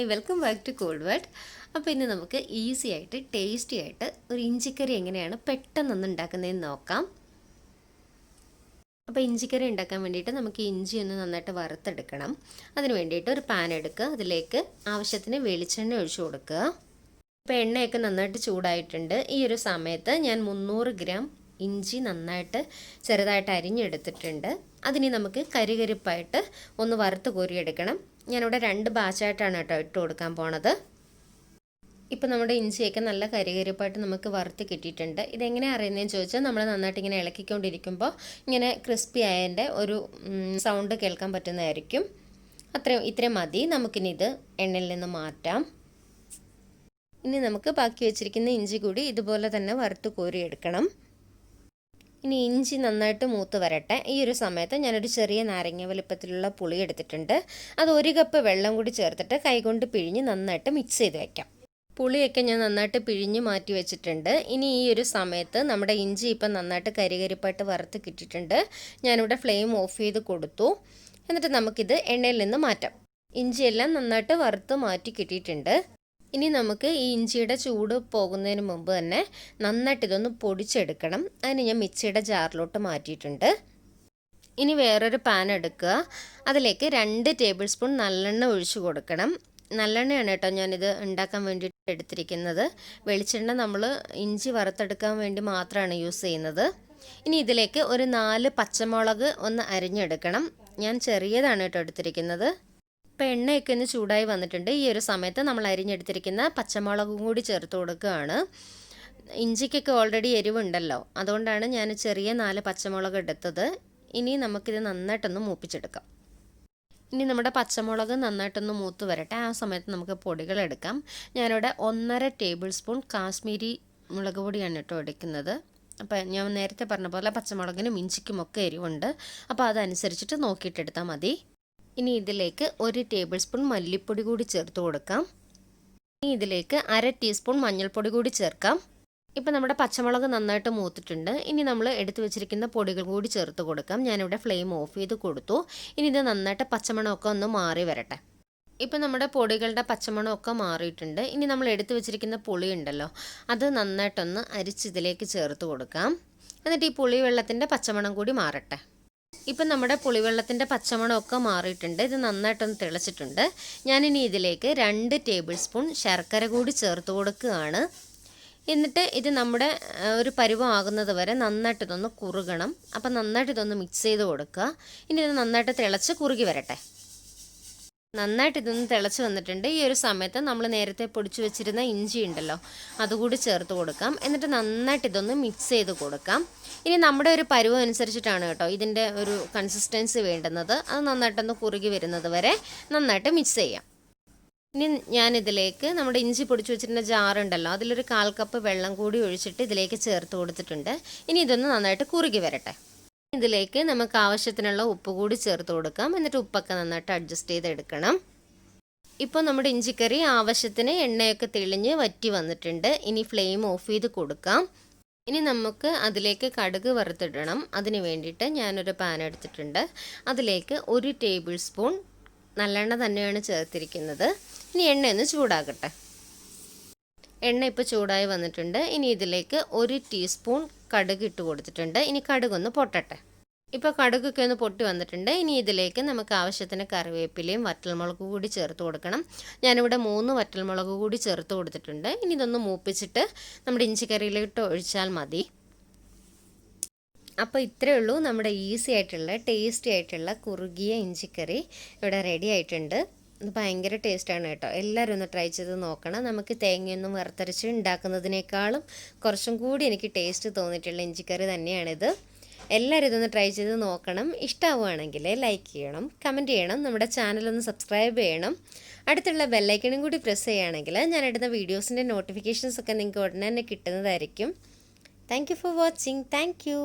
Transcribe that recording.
Hi welcome back to cold word. അപ്പോൾ ഇന്ന് നമുക്ക് ഈസി ആയിട്ട് ടേസ്റ്റി ആയിട്ട് ഒരു ഇഞ്ചിക്കറി എങ്ങനെയാണ് പെട്ടെന്നൊന്ന് ഉണ്ടാക്കുന്നതെന്ന് നോക്കാം. അപ്പോൾ ഇഞ്ചിക്കറി ഉണ്ടാക്കാൻ വേണ്ടിയിട്ട് നമുക്ക് ഇഞ്ചി ഒന്ന് നന്നായിട്ട് വറുത്തെടുക്കണം. അതിന് വേണ്ടിയിട്ട് ഒരു പാൻ എടുക്കുക, അതിലേക്ക് ആവശ്യത്തിന് വെളിച്ചെണ്ണ ഒഴിച്ചു കൊടുക്കുക. അപ്പോൾ എണ്ണയൊക്കെ നന്നായിട്ട് ചൂടായിട്ടുണ്ട്. ഈ ഒരു സമയത്ത് ഞാൻ 300 ഗ്രാം ഇഞ്ചി നന്നായിട്ട് ചെറുതായിട്ട് അരിഞ്ഞെടുത്തിട്ടുണ്ട്. അതിന് നമുക്ക് കരികരിപ്പായിട്ട് ഒന്ന് വറുത്ത് കോരിയെടുക്കണം. ഞാനിവിടെ 2 ബാച്ചായിട്ടാണ് കേട്ടോ ഇട്ട് കൊടുക്കാൻ പോണത്. ഇപ്പം നമ്മുടെ ഇഞ്ചിയൊക്കെ നല്ല കരികരിപ്പായിട്ട് നമുക്ക് വറുത്ത് കിട്ടിയിട്ടുണ്ട്. ഇതെങ്ങനെ അറിയുന്നതെന്ന് ചോദിച്ചാൽ നമ്മൾ നന്നായിട്ട് ഇങ്ങനെ ഇളക്കിക്കൊണ്ടിരിക്കുമ്പോൾ ഇങ്ങനെ ക്രിസ്പി ആയതിൻ്റെ ഒരു സൗണ്ട് കേൾക്കാൻ പറ്റുന്നതായിരിക്കും. ഇത്രയും മതി. നമുക്കിനി ഇത് എണ്ണയിൽ നിന്ന് മാറ്റാം. ഇനി നമുക്ക് ബാക്കി വെച്ചിരിക്കുന്ന ഇഞ്ചി കൂടി ഇതുപോലെ തന്നെ വറുത്ത് കോരിയെടുക്കണം. ഇനി ഇഞ്ചി നന്നായിട്ട് മൂത്ത് വരട്ടെ. ഈ ഒരു സമയത്ത് ഞാനൊരു ചെറിയ നാരങ്ങ വലുപ്പത്തിലുള്ള പുളി എടുത്തിട്ടുണ്ട്. അത് 1 കപ്പ് വെള്ളം കൂടി ചേർത്തിട്ട് കൈകൊണ്ട് പിഴിഞ്ഞ് നന്നായിട്ട് മിക്സ് ചെയ്ത് വയ്ക്കാം. പുളിയൊക്കെ ഞാൻ നന്നായിട്ട് പിഴിഞ്ഞ് മാറ്റി വെച്ചിട്ടുണ്ട്. ഇനി ഈ ഒരു സമയത്ത് നമ്മുടെ ഇഞ്ചി ഇപ്പം നന്നായിട്ട് കരികരിപ്പായിട്ട് വറുത്ത് കിട്ടിയിട്ടുണ്ട്. ഞാനിവിടെ ഫ്ലെയിം ഓഫ് ചെയ്ത് കൊടുത്തു. എന്നിട്ട് നമുക്കിത് എണ്ണയിൽ നിന്ന് മാറ്റാം. ഇഞ്ചിയെല്ലാം നന്നായിട്ട് വറുത്ത് മാറ്റി കിട്ടിയിട്ടുണ്ട്. ഇനി നമുക്ക് ഈ ഇഞ്ചിയുടെ ചൂട് പോകുന്നതിന് മുമ്പ് തന്നെ നന്നായിട്ട് ഇതൊന്ന് പൊടിച്ചെടുക്കണം. അതിന് ഞാൻ മിക്സിയുടെ ജാറിലോട്ട് മാറ്റിയിട്ടുണ്ട്. ഇനി വേറൊരു പാൻ എടുക്കുക, അതിലേക്ക് 2 ടേബിൾ സ്പൂൺ നല്ലെണ്ണ ഒഴിച്ചു കൊടുക്കണം. നല്ലെണ്ണയാണ് കേട്ടോ ഞാനിത് ഉണ്ടാക്കാൻ വേണ്ടിയിട്ട് എടുത്തിരിക്കുന്നത്. വെളിച്ചെണ്ണ നമ്മൾ ഇഞ്ചി വറുത്തെടുക്കാൻ വേണ്ടി മാത്രമാണ് യൂസ് ചെയ്യുന്നത്. ഇനി ഇതിലേക്ക് ഒരു 4 പച്ചമുളക് ഒന്ന് അരിഞ്ഞെടുക്കണം. ഞാൻ ചെറിയതാണ് കേട്ടോ എടുത്തിരിക്കുന്നത്. ഇപ്പോൾ എണ്ണയൊക്കെ ഒന്ന് ചൂടായി വന്നിട്ടുണ്ട്. ഈ ഒരു സമയത്ത് നമ്മൾ അരിഞ്ഞെടുത്തിരിക്കുന്ന പച്ചമുളകും കൂടി ചേർത്ത് കൊടുക്കുകയാണ്. ഇഞ്ചിക്കൊക്കെ ഓൾറെഡി എരിവുണ്ടല്ലോ, അതുകൊണ്ടാണ് ഞാൻ ചെറിയ 4 പച്ചമുളക് എടുത്തത്. ഇനി നമുക്കിത് നന്നായിട്ടൊന്ന് മൂപ്പിച്ചെടുക്കാം. ഇനി നമ്മുടെ പച്ചമുളക് നന്നായിട്ടൊന്ന് മൂത്ത് വരട്ടെ. ആ സമയത്ത് നമുക്ക് പൊടികൾ എടുക്കാം. ഞാനിവിടെ 1.5 ടേബിൾ സ്പൂൺ കാശ്മീരി മുളക് പൊടിയാണ് കേട്ടോ എടുക്കുന്നത്. അപ്പോൾ ഞാൻ നേരത്തെ പറഞ്ഞ പോലെ പച്ചമുളകിനും ഇഞ്ചിക്കുമൊക്കെ എരിവുണ്ട്. അപ്പോൾ അതനുസരിച്ചിട്ട് നോക്കിയിട്ടെടുത്താൽ മതി. ഇനി ഇതിലേക്ക് 1 ടേബിൾ സ്പൂൺ മല്ലിപ്പൊടി കൂടി ചേർത്ത് കൊടുക്കാം. ഇനി ഇതിലേക്ക് 1/2 ടീസ്പൂൺ മഞ്ഞൾപ്പൊടി കൂടി ചേർക്കാം. ഇപ്പം നമ്മുടെ പച്ചമുളക് നന്നായിട്ട് മൂത്തിട്ടുണ്ട്. ഇനി നമ്മൾ എടുത്തു വെച്ചിരിക്കുന്ന പൊടികൾ കൂടി ചേർത്ത് കൊടുക്കാം. ഞാനിവിടെ ഫ്ലെയിം ഓഫ് ചെയ്ത് കൊടുത്തു. ഇനി ഇത് നന്നായിട്ട് പച്ചമണമൊക്കെ ഒന്ന് മാറി വരട്ടെ. ഇപ്പം നമ്മുടെ പൊടികളുടെ പച്ചമണമൊക്കെ മാറിയിട്ടുണ്ട്. ഇനി നമ്മൾ എടുത്തു വെച്ചിരിക്കുന്ന പുളി ഉണ്ടല്ലോ, അത് നന്നായിട്ടൊന്ന് അരിച്ചിതിലേക്ക് ചേർത്ത് കൊടുക്കാം. എന്നിട്ട് ഈ പുളി വെള്ളത്തിൻ്റെ പച്ചമണം കൂടി മാറട്ടെ. ഇപ്പം നമ്മുടെ പുളിവെള്ളത്തിൻ്റെ പച്ചമണമൊക്കെ മാറിയിട്ടുണ്ട്. ഇത് നന്നായിട്ടൊന്ന് തിളച്ചിട്ടുണ്ട്. ഞാനിനി ഇതിലേക്ക് 2 ടേബിൾ സ്പൂൺ ശർക്കര കൂടി ചേർത്ത് കൊടുക്കുകയാണ്. എന്നിട്ട് ഇത് നമ്മുടെ ഒരു പരുവമാകുന്നത് വരെ നന്നായിട്ടിതൊന്ന് കുറുകണം. അപ്പം നന്നായിട്ടിതൊന്ന് മിക്സ് ചെയ്ത് കൊടുക്കുക. ഇനി ഇത് നന്നായിട്ട് തിളച്ച് കുറുകി വരട്ടെ. നന്നായിട്ട് ഇതൊന്ന് തിളച്ച് വന്നിട്ടുണ്ട്. ഈ ഒരു സമയത്ത് നമ്മൾ നേരത്തെ പൊടിച്ചു വെച്ചിരുന്ന ഇഞ്ചി ഉണ്ടല്ലോ, അതുകൂടി ചേർത്ത് കൊടുക്കാം. എന്നിട്ട് നന്നായിട്ട് ഇതൊന്ന് മിക്സ് ചെയ്ത് കൊടുക്കാം. ഇനി നമ്മുടെ ഒരു പരുവം അനുസരിച്ചിട്ടാണ് കേട്ടോ ഇതിൻ്റെ ഒരു കൺസിസ്റ്റൻസി വേണ്ടുന്നത്. അത് നന്നായിട്ടൊന്ന് കുറുകി വരുന്നത് വരെ നന്നായിട്ട് മിക്സ് ചെയ്യാം. ഇനി ഞാനിതിലേക്ക് നമ്മുടെ ഇഞ്ചി പൊടിച്ചു വെച്ചിരുന്ന ജാറുണ്ടല്ലോ, അതിലൊരു 1/4 കപ്പ് വെള്ളം കൂടി ഒഴിച്ചിട്ട് ഇതിലേക്ക് ചേർത്ത് കൊടുത്തിട്ടുണ്ട്. ഇനി ഇതൊന്ന് നന്നായിട്ട് കുറുകി വരട്ടെ. ഇതിലേക്ക് നമുക്ക് ആവശ്യത്തിനുള്ള ഉപ്പ് കൂടി ചേർത്ത് കൊടുക്കാം. എന്നിട്ട് ഉപ്പൊക്കെ നന്നായിട്ട് അഡ്ജസ്റ്റ് ചെയ്തെടുക്കണം. ഇപ്പോൾ നമ്മുടെ ഇഞ്ചിക്കറി ആവശ്യത്തിന് എണ്ണയൊക്കെ തെളിഞ്ഞ് വറ്റി വന്നിട്ടുണ്ട്. ഇനി ഫ്ലെയിം ഓഫ് ചെയ്ത് കൊടുക്കാം. ഇനി നമുക്ക് അതിലേക്ക് കടുക് വറുത്തിടണം. അതിന് വേണ്ടിയിട്ട് ഞാനൊരു പാൻ എടുത്തിട്ടുണ്ട്. അതിലേക്ക് 1 ടേബിൾ സ്പൂൺ നല്ലെണ്ണ തന്നെയാണ് ചേർത്തിരിക്കുന്നത്. ഇനി എണ്ണയൊന്ന് ചൂടാകട്ടെ. എണ്ണ ഇപ്പോൾ ചൂടായി വന്നിട്ടുണ്ട്. ഇനി ഇതിലേക്ക് 1 ടീസ്പൂൺ കടുക് ഇട്ട് കൊടുത്തിട്ടുണ്ട്. ഇനി കടുകൊന്ന് പൊട്ടട്ടെ. ഇപ്പോൾ കടുകൊക്കെ ഒന്ന് പൊട്ടി വന്നിട്ടുണ്ട്. ഇനി ഇതിലേക്ക് നമുക്ക് ആവശ്യത്തിന് കറിവേപ്പിലയും വറ്റൽമുളക് കൂടി ചേർത്ത് കൊടുക്കണം. ഞാനിവിടെ 3 വറ്റൽമുളക് കൂടി ചേർത്ത് കൊടുത്തിട്ടുണ്ട്. ഇനി ഇതൊന്ന് മൂപ്പിച്ചിട്ട് നമ്മുടെ ഇഞ്ചിക്കറിയിലോട്ട് ഒഴിച്ചാൽ മതി. അപ്പോൾ ഇത്രയേ ഉള്ളൂ, നമ്മുടെ ഈസി ആയിട്ടുള്ള ടേസ്റ്റി ആയിട്ടുള്ള കുറുകിയ ഇഞ്ചിക്കറി ഇവിടെ റെഡി ആയിട്ടുണ്ട്. ഇത് ഭയങ്കര ടേസ്റ്റാണ് കേട്ടോ. എല്ലാവരും ഒന്ന് ട്രൈ ചെയ്ത് നോക്കണം. നമുക്ക് തേങ്ങയൊന്നും വറുത്തരച്ച് ഉണ്ടാക്കുന്നതിനേക്കാളും കുറച്ചും കൂടി എനിക്ക് ടേസ്റ്റ് തോന്നിയിട്ടുള്ള ഇഞ്ചിക്കറി തന്നെയാണിത്. എല്ലാവരും ഇതൊന്ന് ട്രൈ ചെയ്ത് നോക്കണം. ഇഷ്ടമാവുകയാണെങ്കിൽ ലൈക്ക് ചെയ്യണം, കമൻറ്റ് ചെയ്യണം, നമ്മുടെ ചാനലൊന്ന് സബ്സ്ക്രൈബ് ചെയ്യണം. അടുത്തുള്ള ബെല്ലൈക്കണും കൂടി പ്രസ് ചെയ്യുകയാണെങ്കിൽ ഞാനിടുന്ന വീഡിയോസിൻ്റെ നോട്ടിഫിക്കേഷൻസൊക്കെ നിങ്ങൾക്ക് ഉടനെ തന്നെ കിട്ടുന്നതായിരിക്കും. Thank you for watching. Thank you.